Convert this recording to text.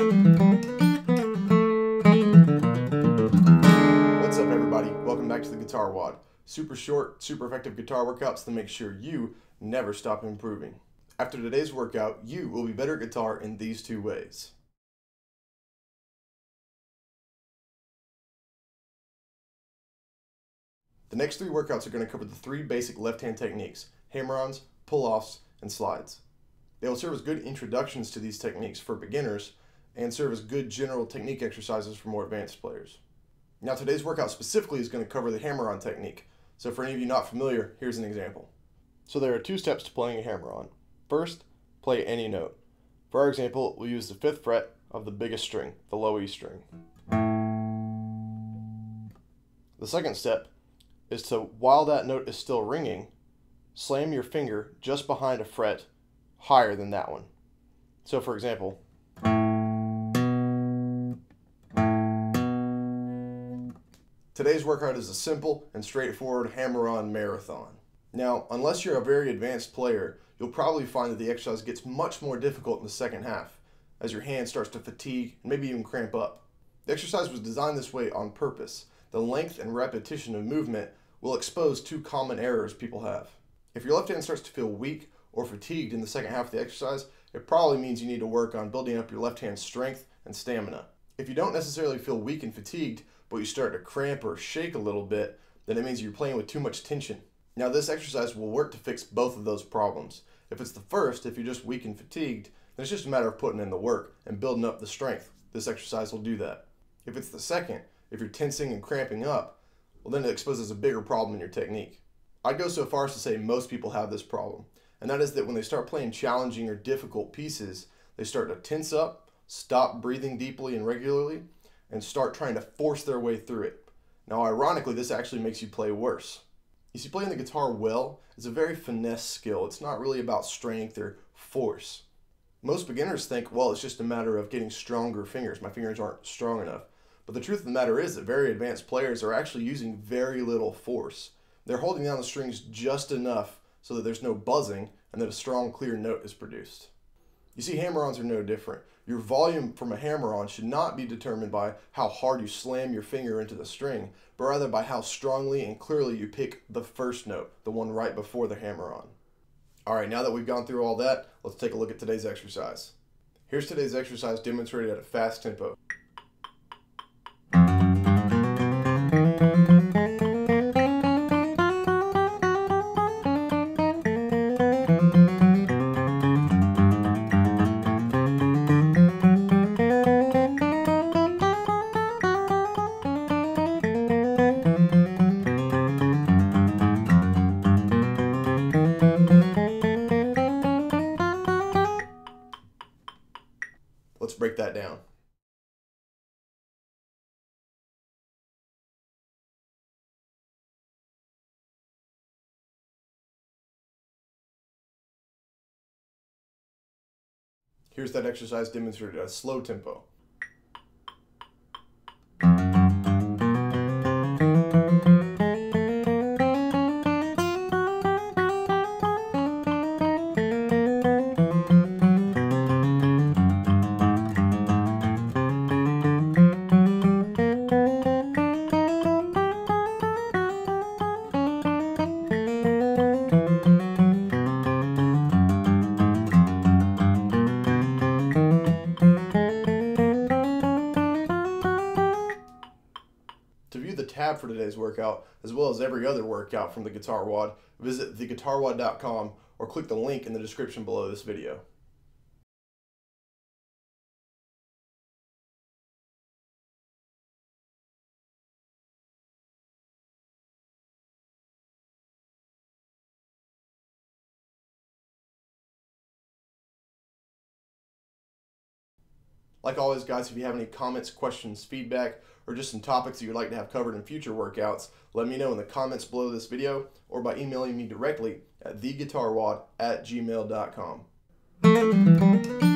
What's up everybody, welcome back to the GuitarWOD. Super short, super effective guitar workouts to make sure you never stop improving. After today's workout, you will be better at guitar in these two ways. The next three workouts are going to cover the three basic left-hand techniques: hammer-ons, pull-offs, and slides. They will serve as good introductions to these techniques for beginners and serve as good general technique exercises for more advanced players. Now today's workout specifically is going to cover the hammer-on technique. So for any of you not familiar, here's an example. So there are two steps to playing a hammer-on. First, play any note. For our example, we'll use the 5th fret of the biggest string, the low E string. The second step is to, while that note is still ringing, slam your finger just behind a fret higher than that one. So for example, today's workout is a simple and straightforward hammer-on marathon. Now, unless you're a very advanced player, you'll probably find that the exercise gets much more difficult in the second half, as your hand starts to fatigue and maybe even cramp up. The exercise was designed this way on purpose. The length and repetition of movement will expose two common errors people have. If your left hand starts to feel weak or fatigued in the second half of the exercise, it probably means you need to work on building up your left hand's strength and stamina. If you don't necessarily feel weak and fatigued, but you start to cramp or shake a little bit, then it means you're playing with too much tension. Now this exercise will work to fix both of those problems. If it's the first, if you're just weak and fatigued, then it's just a matter of putting in the work and building up the strength. This exercise will do that. If it's the second, if you're tensing and cramping up, well then it exposes a bigger problem in your technique. I'd go so far as to say most people have this problem, and that is that when they start playing challenging or difficult pieces, they start to tense up, stop breathing deeply and regularly, and start trying to force their way through it. Now ironically, this actually makes you play worse. You see, playing the guitar well is a very finesse skill. It's not really about strength or force. Most beginners think, well, it's just a matter of getting stronger fingers. My fingers aren't strong enough. But the truth of the matter is that very advanced players are actually using very little force. They're holding down the strings just enough so that there's no buzzing and that a strong, clear note is produced. You see, hammer-ons are no different. Your volume from a hammer-on should not be determined by how hard you slam your finger into the string, but rather by how strongly and clearly you pick the first note, the one right before the hammer-on. Alright, now that we've gone through all that, let's take a look at today's exercise. Here's today's exercise demonstrated at a fast tempo. Let's break that down. Here's that exercise demonstrated at a slow tempo. To view the tab for today's workout, as well as every other workout from the GuitarWOD, visit theguitarwod.com or click the link in the description below this video. Like always, guys, if you have any comments, questions, feedback, or just some topics that you'd like to have covered in future workouts, let me know in the comments below this video or by emailing me directly at theguitarwod@gmail.com.